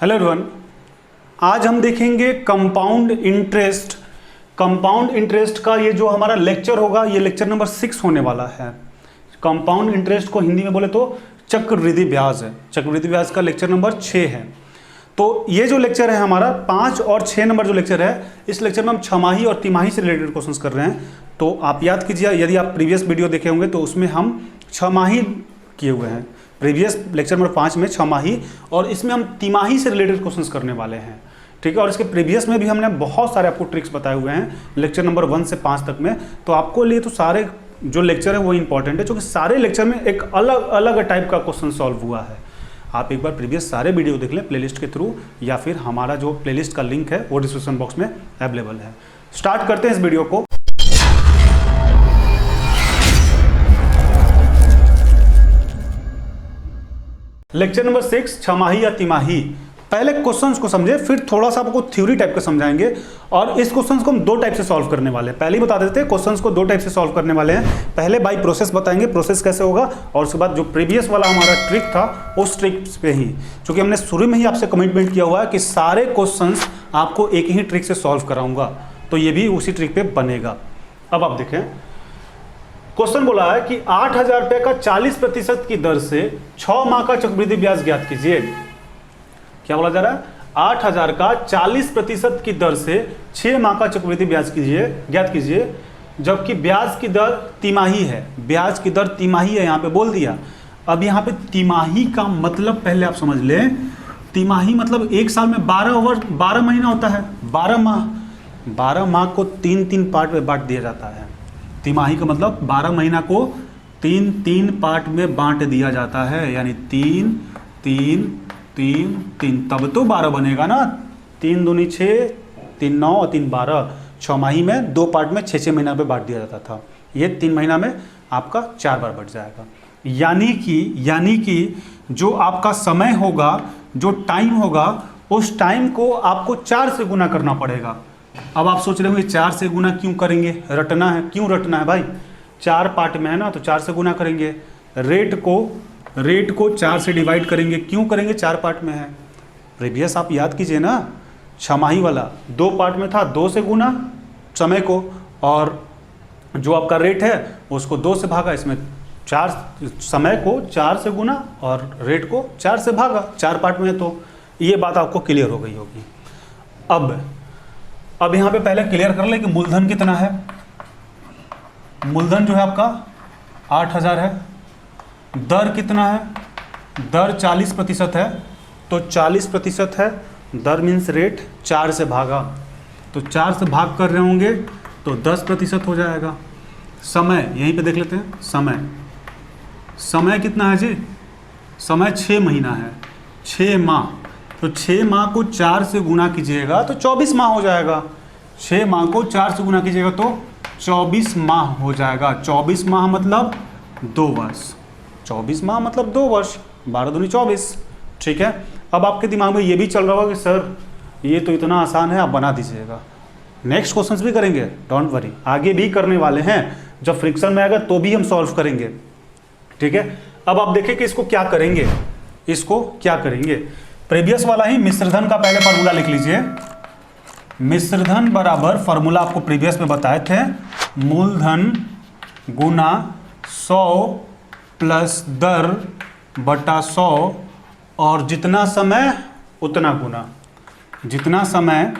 Hello everyone, आज हम देखेंगे कंपाउंड इंटरेस्ट। कंपाउंड इंटरेस्ट का ये जो हमारा लेक्चर होगा, ये लेक्चर नंबर 6 होने वाला है। कंपाउंड इंटरेस्ट को हिंदी में बोले तो चक्रवृद्धि ब्याज है। चक्रवृद्धि ब्याज का लेक्चर नंबर 6 है। तो ये जो लेक्चर है हमारा 5 और 6 नंबर जो लेक्चर है, इस लेक्चर में हम छमाही और तिमाही से रिलेटेड क्वेश्चंस कर रहे हैं। तो आप याद कीजिए, यदि आप प्रीवियस वीडियो देखे होंगे तो उसमें हम छमाही किए हुए हैं। प्रीवियस लेक्चर नंबर 5 में छमाही, और इसमें हम तिमाही से रिलेटेड क्वेश्चंस करने वाले हैं। ठीक है, और इसके प्रीवियस में भी हमने बहुत सारे आपको ट्रिक्स बताए हुए हैं लेक्चर नंबर 1 से 5 तक में। तो आपको लिए तो सारे जो लेक्चर है वो इंपॉर्टेंट है, क्योंकि सारे लेक्चर में एक अलग अलग टाइप का क्वेश्चन सॉल्व हुआ है। आप एक बार प्रीवियस सारे वीडियो देख लें प्लेलिस्ट के थ्रू, या फिर हमारा जो प्लेलिस्ट का लिंक है वो डिस्क्रिप्शन बॉक्स में अवेलेबल है। स्टार्ट करते हैं इस वीडियो को। लेक्चर नंबर 6, छमाही या तिमाही। पहले क्वेश्चंस को समझे, फिर थोड़ा सा आपको थ्योरी टाइप का समझाएंगे। और इस क्वेश्चंस को हम 2 टाइप से सॉल्व करने वाले हैं। पहले ही बता देते हैं, क्वेश्चंस को 2 टाइप से सॉल्व करने वाले हैं। पहले बाय प्रोसेस बताएंगे, प्रोसेस कैसे होगा, और उसके बाद जो प्रीवियस वाला हमारा ट्रिक था उस ट्रिक पे ही, क्योंकि हमने शुरू में ही आपसे कमिटमेंट किया हुआ है कि सारे क्वेश्चंस आपको एक ही ट्रिक से सॉल्व कराऊंगा, तो ये भी उसी ट्रिक पे बनेगा। अब आप देखें, क्वेश्चन बोला है कि 8,000 रुपये का 40% की दर से 6 माह का चक्रवृद्धि ब्याज ज्ञात कीजिए। क्या बोला जा रहा है? 8,000 का 40% की दर से 6 माह का चक्रवृद्धि ब्याज ज्ञात कीजिए, जबकि ब्याज की दर तिमाही है। ब्याज की दर तिमाही है, यहाँ पे बोल दिया। अब यहाँ पे तिमाही का मतलब पहले आप समझ लें। तिमाही मतलब एक साल में 12 महीना होता है। 12 माह को 3-3 पार्ट में बांट दिया जाता है। तिमाही का मतलब 12 महीना को 3-3 पार्ट में बांट दिया जाता है, यानी 3, 3, 3, 3, तब तो 12 बनेगा ना। 3 दूनी 6, 3 9 और 3 12। 6 माही में 2 पार्ट में 6-6 महीना पे बांट दिया जाता था। ये 3 महीना में आपका 4 बार बढ़ जाएगा। यानी कि जो आपका समय होगा, जो टाइम होगा, उस टाइम को आपको 4 से गुना करना पड़ेगा। अब आप सोच रहे होंगे 4 से गुना क्यों करेंगे? रटना है। क्यों रटना है भाई? 4 पार्ट में है ना, तो 4 से गुना करेंगे। रेट को 4 से डिवाइड करेंगे। क्यों करेंगे? 4 पार्ट में है। प्रीवियस आप याद कीजिए ना, छमाही वाला 2 पार्ट में था, 2 से गुना समय को, और जो आपका रेट है उसको 2 से भागा। इसमें 4 समय को 4 से गुना और रेट को 4 से भागा। 4 पार्ट में है, तो ये बात आपको क्लियर हो गई होगी। अब यहाँ पे पहले क्लियर कर ले कि मूलधन कितना है। मूलधन जो है आपका 8,000 है। दर कितना है? दर 40% है, तो 40% है। दर मीन्स रेट, 4 से भागा, तो 4 से भाग कर रहे होंगे तो 10% हो जाएगा। समय यहीं पे देख लेते हैं। समय कितना है जी? समय 6 महीना है। 6 माह, तो 6 माह को 4 से गुना कीजिएगा तो 24 माह हो जाएगा। 6 माह को 4 से गुना कीजिएगा तो 24 माह हो जाएगा। 24 माह मतलब 2 वर्ष। 24 माह मतलब 2 वर्ष। 12 दूनी 24। ठीक है। अब आपके दिमाग में ये भी चल रहा होगा कि सर ये तो इतना आसान है, आप बना दीजिएगा। नेक्स्ट क्वेश्चंस भी करेंगे, डोंट वरी, आगे भी करने वाले हैं। जब फ्रिक्शन में आएगा तो भी हम सॉल्व करेंगे। ठीक है। अब आप देखें कि इसको क्या करेंगे। प्रीवियस वाला ही मिश्रधन का पहले फार्मूला लिख लीजिए। मिश्रधन बराबर, फार्मूला आपको प्रीवियस में बताए थे, मूलधन गुना 100 प्लस दर बटा 100, और जितना समय उतना गुना। जितना समय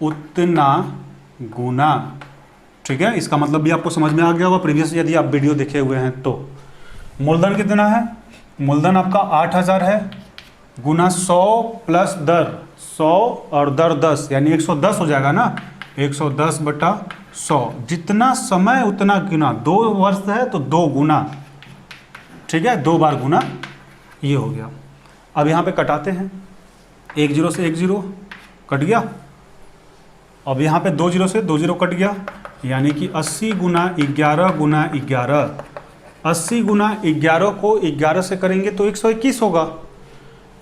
उतना गुना। ठीक है। इसका मतलब भी आपको समझ में आ गया होगा प्रीवियस, यदि आप वीडियो देखे हुए हैं तो। मूलधन कितना है? मूलधन आपका 8,000 है, गुना 100 प्लस दर 100 और दर 10, यानी 110 हो जाएगा ना। 110 बटा 100। जितना समय उतना गुना। 2 वर्ष है तो 2 गुना। ठीक है, 2 बार गुना, ये हो गया। अब यहाँ पे कटाते हैं। 1 0 से 1 0 कट गया। अब यहाँ पे 2 0 से 2 0 कट गया, यानी कि 80 गुना 11 गुना 11। 80 गुना 11 को 11 से करेंगे तो 121 होगा।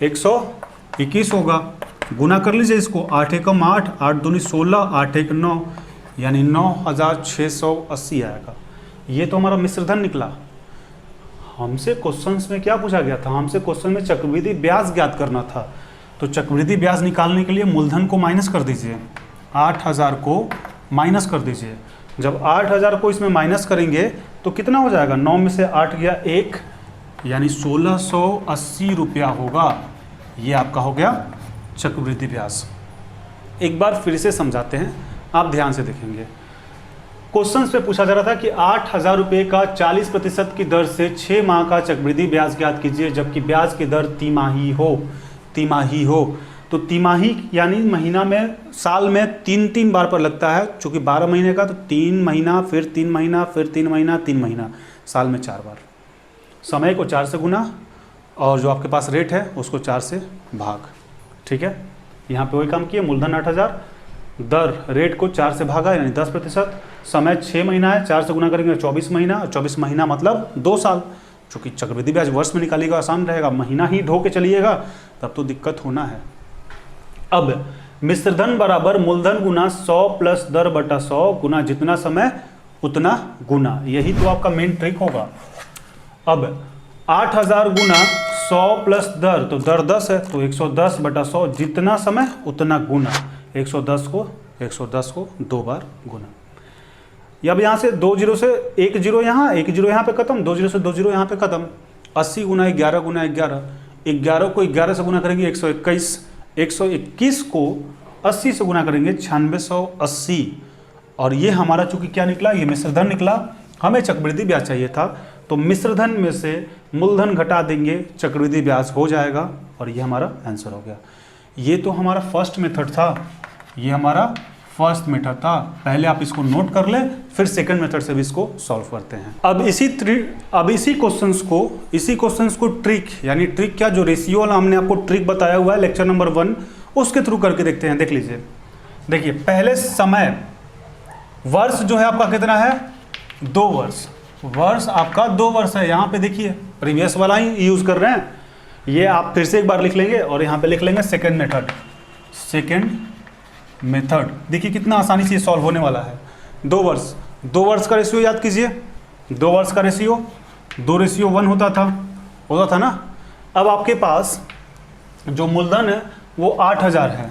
121 होगा। गुना कर लीजिए इसको। 8 एकम 8, 8 दूनी 16, 8 एक 9, यानी 9,680 आएगा। ये तो हमारा मिश्रधन निकला। हमसे क्वेश्चंस में क्या पूछा गया था, हमसे क्वेश्चन में चक्रवृद्धि ब्याज ज्ञात करना था। तो चक्रवृद्धि ब्याज निकालने के लिए मूलधन को माइनस कर दीजिए, 8000 को माइनस कर दीजिए। जब 8000 को इसमें माइनस करेंगे तो कितना हो जाएगा, 9 में से 8 गया 1, यानी 1680 रुपया होगा। ये आपका हो गया चक्रवृद्धि ब्याज। एक बार फिर से समझाते हैं, आप ध्यान से देखेंगे। क्वेश्चन पे पूछा जा रहा था कि 8000 रुपये का 40% की दर से 6 माह का चक्रवृद्धि ब्याज ज्ञात कीजिए, जबकि ब्याज की दर तिमाही हो। तो तिमाही यानी महीना में, साल में 3 बार पर लगता है, चूंकि 12 महीने का, तो 3 महीना, फिर 3 महीना, फिर 3 महीना, 3 महीना, साल में 4 बार। समय को 4 से गुना और जो आपके पास रेट है उसको 4 से भाग। ठीक है, यहाँ पे वही काम किया, मूलधन 8000, दर रेट को 4 से भागा यानी 10%, समय 6 महीना है, 4 से गुना करेंगे 24 महीना, 24 महीना मतलब 2 साल। चूँकि चक्रवृद्धि ब्याज वर्ष में निकालिएगा आसान रहेगा, महीना ही ढो के चलिएगा तब तो दिक्कत होना है। अब मिश्रधन बराबर मूलधन गुना 100 प्लस दर बटा 100 गुना जितना समय उतना गुना, यही तो आपका मेन ट्रिक होगा। अब 8000 गुना 100 प्लस दर, तो दर 10 है, तो 110 बटा 100, जितना समय उतना गुना, 110 को 2 बार गुना। अब यहाँ से 2 जीरो से 1 जीरो यहाँ, 1 जीरो यहाँ पे खत्म, 2 जीरो से 2 जीरो यहाँ पे खत्म। 80 गुना 11 गुना 11, 11 को 11 से गुना करेंगे 121, 121 को 80 से गुना करेंगे 9680। और ये हमारा चूंकि क्या निकला, ये मिश्रधन निकला, हमें चक्रवृद्धि ब्याज चाहिए था, तो मिश्रधन में से मूलधन घटा देंगे, चक्रवृद्धि ब्याज हो जाएगा, और ये हमारा आंसर हो गया। ये तो हमारा फर्स्ट मेथड था, ये हमारा फर्स्ट मेथड था। पहले आप इसको नोट कर लें, फिर सेकंड मेथड से भी इसको सॉल्व करते हैं। अब इसी क्वेश्चंस को ट्रिक, यानी ट्रिक क्या, जो रेशियो वाला हमने आपको ट्रिक बताया हुआ है लेक्चर नंबर 1, उसके थ्रू करके देखते हैं। देख लीजिए, देखिए पहले समय, वर्ष जो है आपका कितना है, 2 वर्ष, वर्ष आपका 2 वर्ष है। यहाँ पे देखिए प्रीवियस वाला ही यूज कर रहे हैं, ये आप फिर से एक बार लिख लेंगे और यहाँ पे लिख लेंगे सेकेंड मेथड। देखिए कितना आसानी से सॉल्व होने वाला है। 2 वर्ष का रेशियो याद कीजिए, 2 वर्ष का रेशियो 2:1 होता था ना। अब आपके पास जो मूलधन है वो 8000 है,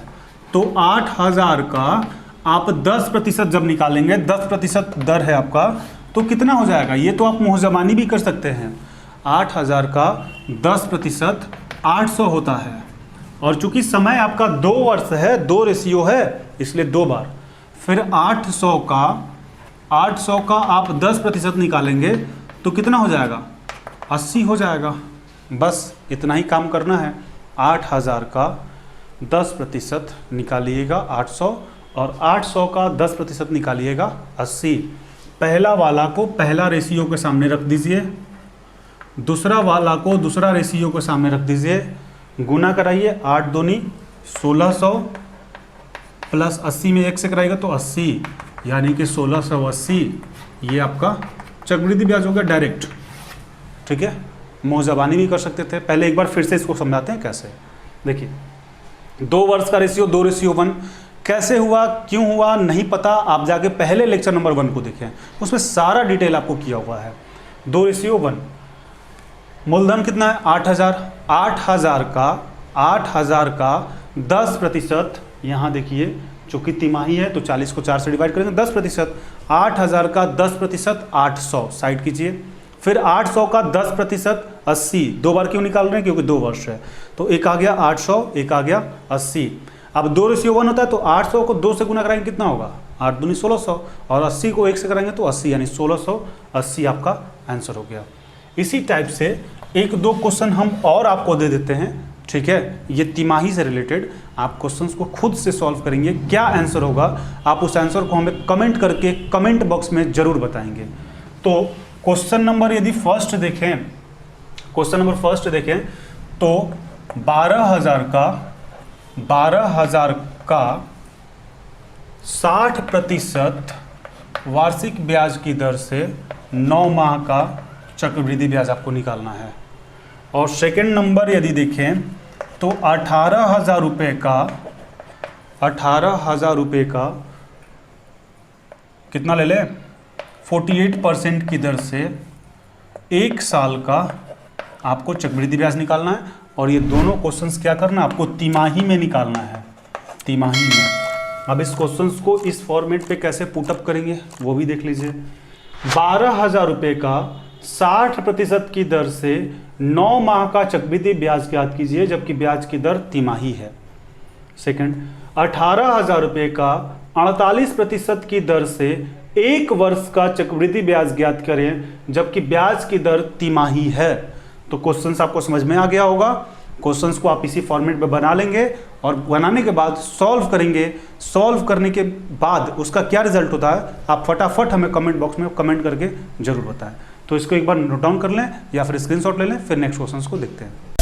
तो 8000 का आप 10% जब निकालेंगे, 10% दर है आपका, तो कितना हो जाएगा, ये तो आप मुहजबानी भी कर सकते हैं। 8000 का 10% 800 होता है, और चूंकि समय आपका 2 वर्ष है, 2 रेशियो है, इसलिए 2 बार। फिर 800 का आप 10% निकालेंगे तो कितना हो जाएगा, 80 हो जाएगा। बस इतना ही काम करना है। 8000 का 10% निकालिएगा 800, और 800 का 10% निकालिएगा 80। पहला वाला को पहला रेशियो के सामने रख दीजिए, दूसरा वाला को दूसरा रेशियो के सामने रख दीजिए, गुना कराइए, 8 दूनी 1600 प्लस 80 में 1 से कराइएगा तो 80, यानी कि 1680। ये आपका चक्रवृद्धि ब्याज हो गया डायरेक्ट। ठीक है, मुहजबानी भी कर सकते थे। पहले एक बार फिर से इसको समझाते हैं कैसे। देखिए 2 वर्ष का रेशियो 2:1 कैसे हुआ, क्यों हुआ नहीं पता, आप जाके पहले लेक्चर नंबर 1 को देखें, उसमें सारा डिटेल आपको किया हुआ है। 2:1, मूलधन कितना है 8000, 8000 का 10%, यहाँ देखिए चूँकि तिमाही है तो 40 को 4 से डिवाइड करेंगे, 10%, 8000 का 10% 800 साइड कीजिए। फिर 800 का 10% 80, 2 बार क्यों निकाल रहे हैं, क्योंकि 2 वर्ष है, तो एक आ गया 800, एक आ गया 80। अब 2:1 होता है तो 800 को 2 से गुना कराएंगे कितना होगा, 8 दूनी 1600, और 80 को 1 से कराएंगे तो 80, यानी 1680 आपका आंसर हो गया। इसी टाइप से 1-2 क्वेश्चन हम और आपको दे देते हैं। ठीक है, ये तिमाही से रिलेटेड आप क्वेश्चंस को खुद से सॉल्व करेंगे, क्या आंसर होगा आप उस आंसर को हमें कमेंट करके कमेंट बॉक्स में जरूर बताएंगे। तो क्वेश्चन नंबर यदि फर्स्ट देखें, तो 12000 का 60% वार्षिक ब्याज की दर से 9 माह का चक्रवृद्धि ब्याज आपको निकालना है। और सेकंड नंबर यदि देखें तो 18,000 रुपये का कितना ले लें, 48% की दर से 1 साल का आपको चक्रवृद्धि ब्याज निकालना है और ये दोनों क्वेश्चंस क्या करना है, आपको तिमाही में निकालना है, तिमाही में। अब इस क्वेश्चंस को इस फॉर्मेट पे कैसे पुटअप करेंगे वो भी देख लीजिए। 12,000 रुपये का 60% की दर से 9 माह का चक्रवृद्धि ब्याज ज्ञात कीजिए जबकि ब्याज की दर तिमाही है। सेकंड, 18,000 रुपये का 48% की दर से 1 वर्ष का चक्रवृद्धि ब्याज ज्ञात करें जबकि ब्याज की दर तिमाही है। तो क्वेश्चंस आपको समझ में आ गया होगा। क्वेश्चंस को आप इसी फॉर्मेट में बना लेंगे और बनाने के बाद सॉल्व करेंगे। सॉल्व करने के बाद उसका क्या रिजल्ट होता है आप फटाफट हमें कमेंट बॉक्स में कमेंट करके जरूर बताएं। तो इसको एक बार नोट डाउन कर लें या फिर स्क्रीनशॉट ले लें, फिर नेक्स्ट क्वेश्चंस को देखते हैं।